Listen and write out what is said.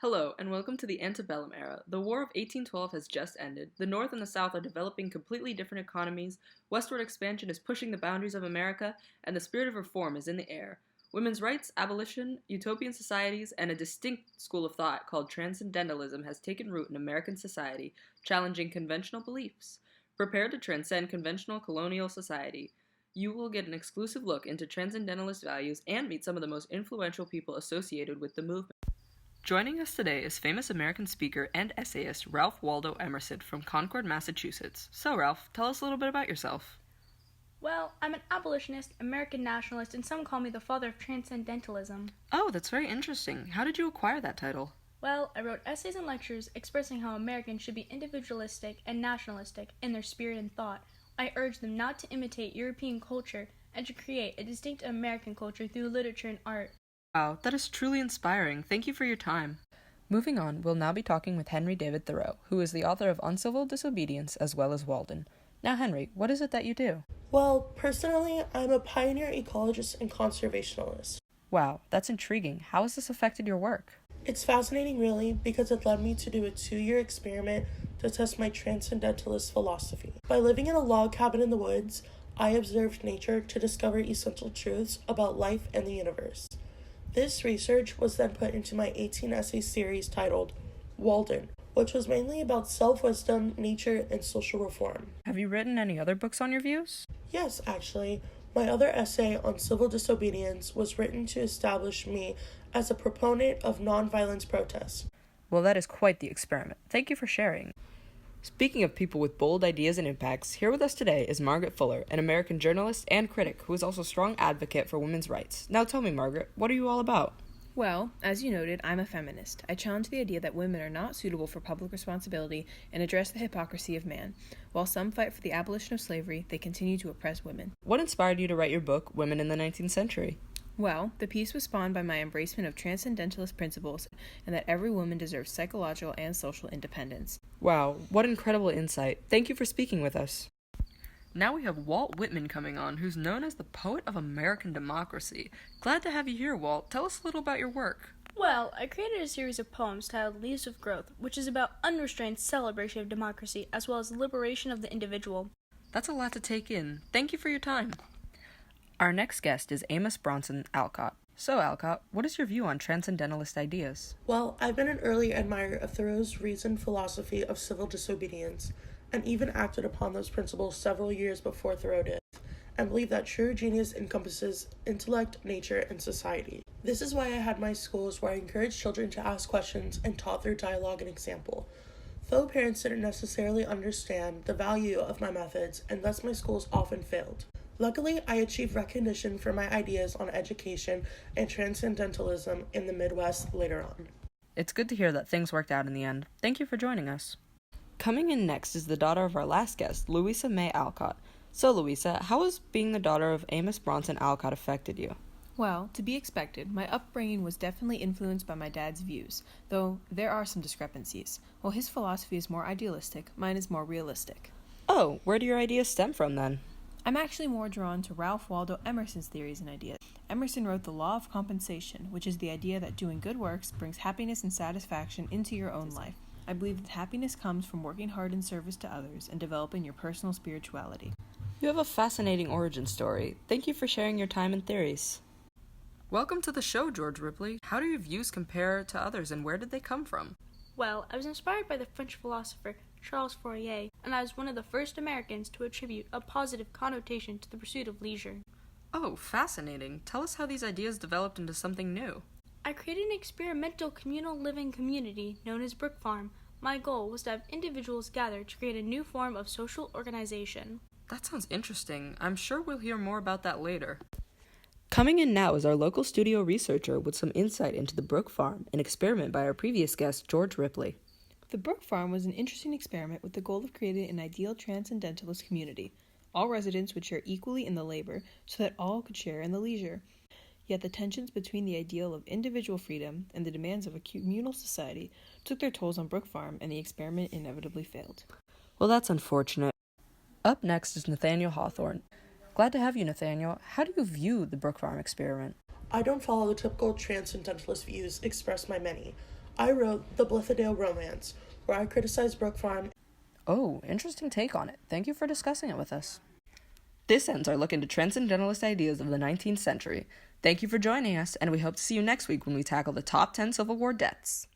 Hello, and welcome to the antebellum era. The War of 1812 has just ended. The North and the South are developing completely different economies, westward expansion is pushing the boundaries of America, and the spirit of reform is in the air. Women's rights, abolition, utopian societies, and a distinct school of thought called transcendentalism has taken root in American society, challenging conventional beliefs. Prepare to transcend conventional colonial society. You will get an exclusive look into transcendentalist values and meet some of the most influential people associated with the movement. Joining us today is famous American speaker and essayist Ralph Waldo Emerson from Concord, Massachusetts. So, Ralph, tell us a little bit about yourself. Well, I'm an abolitionist, American nationalist, and some call me the father of transcendentalism. Oh, that's very interesting. How did you acquire that title? Well, I wrote essays and lectures expressing how Americans should be individualistic and nationalistic in their spirit and thought. I urge them not to imitate European culture and to create a distinct American culture through literature and art. Wow, that is truly inspiring. Thank you for your time. Moving on, we'll now be talking with Henry David Thoreau, who is the author of Uncivil Disobedience as well as Walden. Now, Henry, what is it that you do? Well, personally, I'm a pioneer ecologist and conservationalist. Wow, that's intriguing. How has this affected your work? It's fascinating, really, because it led me to do a 2-year experiment to test my transcendentalist philosophy. By living in a log cabin in the woods, I observed nature to discover essential truths about life and the universe. This research was then put into my 18-essay series titled Walden, which was mainly about self-wisdom, nature, and social reform. Have you written any other books on your views? Yes, actually. My other essay on civil disobedience was written to establish me as a proponent of nonviolence protests. Well, that is quite the experiment. Thank you for sharing. Speaking of people with bold ideas and impacts, here with us today is Margaret Fuller, an American journalist and critic who is also a strong advocate for women's rights. Now tell me, Margaret, what are you all about? Well, as you noted, I'm a feminist. I challenge the idea that women are not suitable for public responsibility and address the hypocrisy of man. While some fight for the abolition of slavery, they continue to oppress women. What inspired you to write your book, Women in the 19th Century? Well, the piece was spawned by my embracement of transcendentalist principles and that every woman deserves psychological and social independence. Wow, what incredible insight. Thank you for speaking with us. Now we have Walt Whitman coming on, who's known as the poet of American democracy. Glad to have you here, Walt. Tell us a little about your work. Well, I created a series of poems titled Leaves of Growth, which is about unrestrained celebration of democracy as well as liberation of the individual. That's a lot to take in. Thank you for your time. Our next guest is Amos Bronson Alcott. So, Alcott, what is your view on transcendentalist ideas? Well, I've been an early admirer of Thoreau's reasoned philosophy of civil disobedience, and even acted upon those principles several years before Thoreau did, and believe that true genius encompasses intellect, nature, and society. This is why I had my schools where I encouraged children to ask questions and taught through dialogue and example. Though parents didn't necessarily understand the value of my methods, and thus my schools often failed. Luckily, I achieved recognition for my ideas on education and transcendentalism in the Midwest later on. It's good to hear that things worked out in the end. Thank you for joining us. Coming in next is the daughter of our last guest, Louisa May Alcott. So, Louisa, how has being the daughter of Amos Bronson Alcott affected you? Well, to be expected, my upbringing was definitely influenced by my dad's views, though there are some discrepancies. While his philosophy is more idealistic, mine is more realistic. Oh, where do your ideas stem from then? I'm actually more drawn to Ralph Waldo Emerson's theories and ideas. Emerson wrote The Law of Compensation, which is the idea that doing good works brings happiness and satisfaction into your own life. I believe that happiness comes from working hard in service to others and developing your personal spirituality. You have a fascinating origin story. Thank you for sharing your time and theories. Welcome to the show, George Ripley. How do your views compare to others, and where did they come from? Well, I was inspired by the French philosopher Charles Fourier, and I was one of the first Americans to attribute a positive connotation to the pursuit of leisure. Oh, fascinating. Tell us how these ideas developed into something new. I created an experimental communal living community known as Brook Farm. My goal was to have individuals gather to create a new form of social organization. That sounds interesting. I'm sure we'll hear more about that later. Coming in now is our local studio researcher with some insight into the Brook Farm, an experiment by our previous guest, George Ripley. The Brook Farm was an interesting experiment with the goal of creating an ideal transcendentalist community. All residents would share equally in the labor so that all could share in the leisure. Yet the tensions between the ideal of individual freedom and the demands of a communal society took their tolls on Brook Farm, and the experiment inevitably failed. Well, that's unfortunate. Up next is Nathaniel Hawthorne. Glad to have you, Nathaniel. How do you view the Brook Farm experiment? I don't follow the typical transcendentalist views expressed by many. I wrote The Blithedale Romance, where I criticized Brook Farm. Oh, interesting take on it. Thank you for discussing it with us. This ends our look into transcendentalist ideas of the 19th century. Thank you for joining us, and we hope to see you next week when we tackle the top 10 Civil War deaths.